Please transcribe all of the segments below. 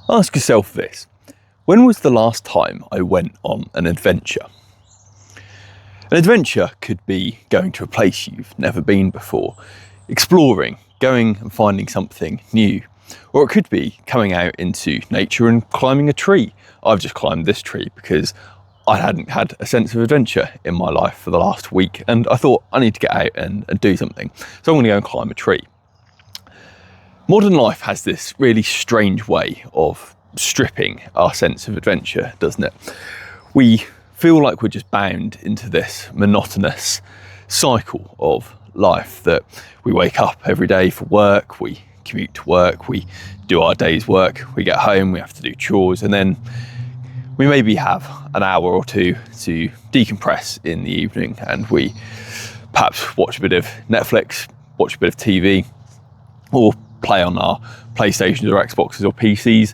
Ask yourself this: when was the last time I went on an adventure? An adventure could be going to a place you've never been before, exploring, going and finding something new. Or it could be coming out into nature and climbing a tree. I've just climbed this tree because I hadn't had a sense of adventure in my life for the last week, and I thought I need to get out and do something. So I'm going to go and climb a tree. Modern life has this really strange way of stripping our sense of adventure, doesn't it? We feel like we're just bound into this monotonous cycle of life, that we wake up every day for work, we commute to work, we do our day's work, we get home, we have to do chores, and then we maybe have an hour or two to decompress in the evening, and we perhaps watch a bit of Netflix, watch a bit of TV, or play on our PlayStations or Xboxes or PCs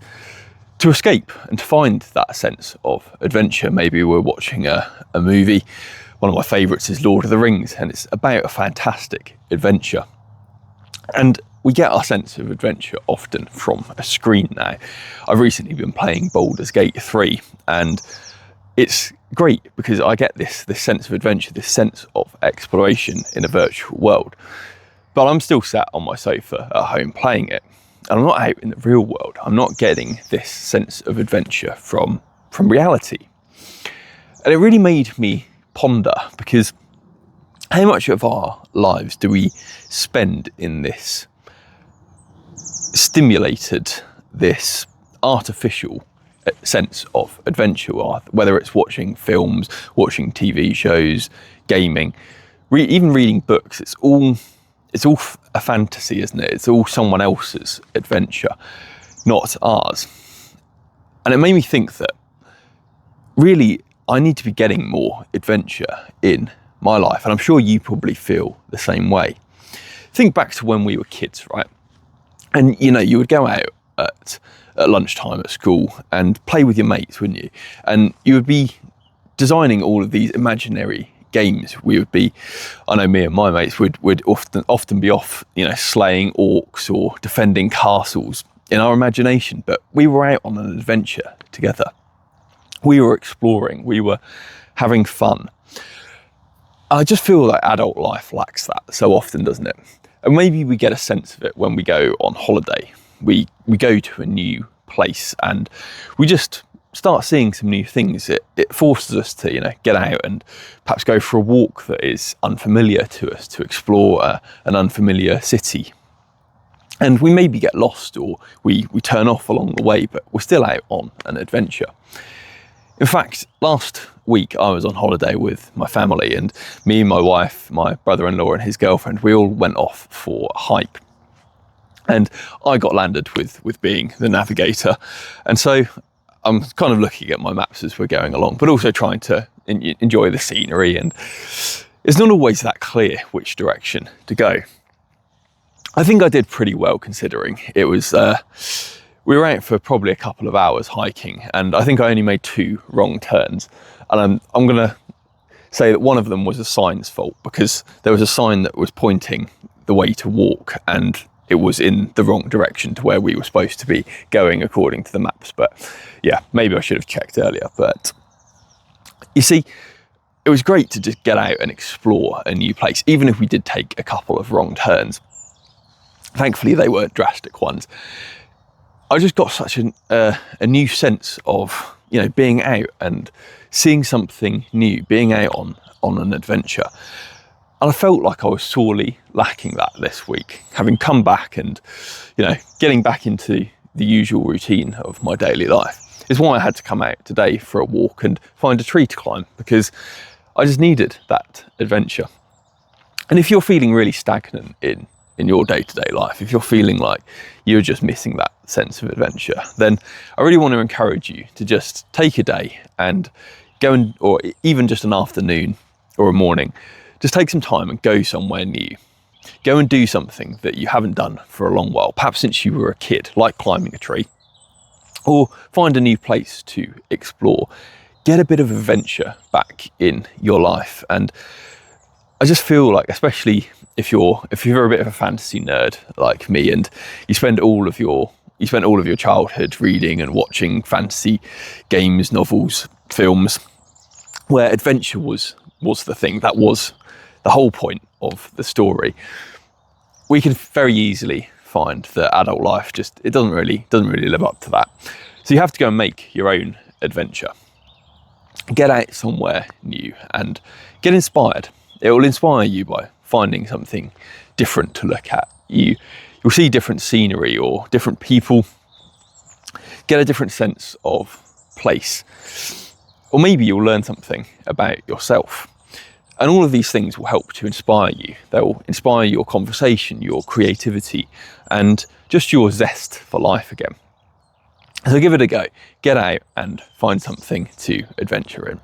to escape and to find that sense of adventure. Maybe we're watching a movie. One of my favourites is Lord of the Rings, and it's about a fantastic adventure. And we get our sense of adventure often from a screen now. I've recently been playing Baldur's Gate 3, and it's great because I get this sense of adventure, this sense of exploration in a virtual world. But I'm still sat on my sofa at home playing it, and I'm not out in the real world. I'm not getting this sense of adventure from reality. And it really made me ponder, because how much of our lives do we spend in this stimulated, this artificial sense of adventure, whether it's watching films, watching TV shows, gaming, even reading books. It's all a fantasy, isn't it? It's all someone else's adventure, not ours. And it made me think that really I need to be getting more adventure in my life. And I'm sure you probably feel the same way. Think back to when we were kids, right? And you would go out at lunchtime at school and play with your mates, wouldn't you? And you would be designing all of these imaginary games. I know me and my mates would often be off, slaying orcs or defending castles in our imagination, but we were out on an adventure together. We were exploring, we were having fun. I just feel like adult life lacks that so often, doesn't it? And maybe we get a sense of it when we go on holiday. We go to a new place and we just start seeing some new things. It forces us to, get out and perhaps go for a walk that is unfamiliar to us, to explore an unfamiliar city. And we maybe get lost, or we turn off along the way, but we're still out on an adventure. In fact, last week I was on holiday with my family, and me and my wife, my brother-in-law and his girlfriend, we all went off for a hike. And I got landed with being the navigator. And so I'm kind of looking at my maps as we're going along, but also trying to enjoy the scenery. And it's not always that clear which direction to go. I think I did pretty well, considering it was, we were out for probably a couple of hours hiking, and I think I only made 2 wrong turns. And I'm going to say that one of them was a sign's fault, because there was a sign that was pointing the way to walk, and it was in the wrong direction to where we were supposed to be going according to the maps. But yeah, maybe I should have checked earlier. But you see, it was great to just get out and explore a new place, even if we did take a couple of wrong turns. Thankfully, they weren't drastic ones. I just got such a new sense of, being out and seeing something new, being out on an adventure. And I felt like I was sorely lacking that this week, having come back and, getting back into the usual routine of my daily life. It's why I had to come out today for a walk and find a tree to climb, because I just needed that adventure. And if you're feeling really stagnant in your day-to-day life, if you're feeling like you're just missing that sense of adventure, then I really want to encourage you to just take a day and go or even just an afternoon or a morning, just take some time and go somewhere new. Go and do something that you haven't done for a long while, perhaps since you were a kid, like climbing a tree, or find a new place to explore. Get a bit of adventure back in your life. And I just feel like, especially if you're a bit of a fantasy nerd like me, and you spend all of your you spent all of your childhood reading and watching fantasy games, novels, films, where adventure was the thing. That was the whole point of the story. We can very easily find that adult life it doesn't really live up to that. So you have to go and make your own adventure. Get out somewhere new and get inspired. It will inspire you by finding something different to look at. You'll see different scenery or different people, get a different sense of place. Or maybe you'll learn something about yourself. And all of these things will help to inspire you. They'll inspire your conversation, your creativity, and just your zest for life again. So give it a go. Get out and find something to adventure in.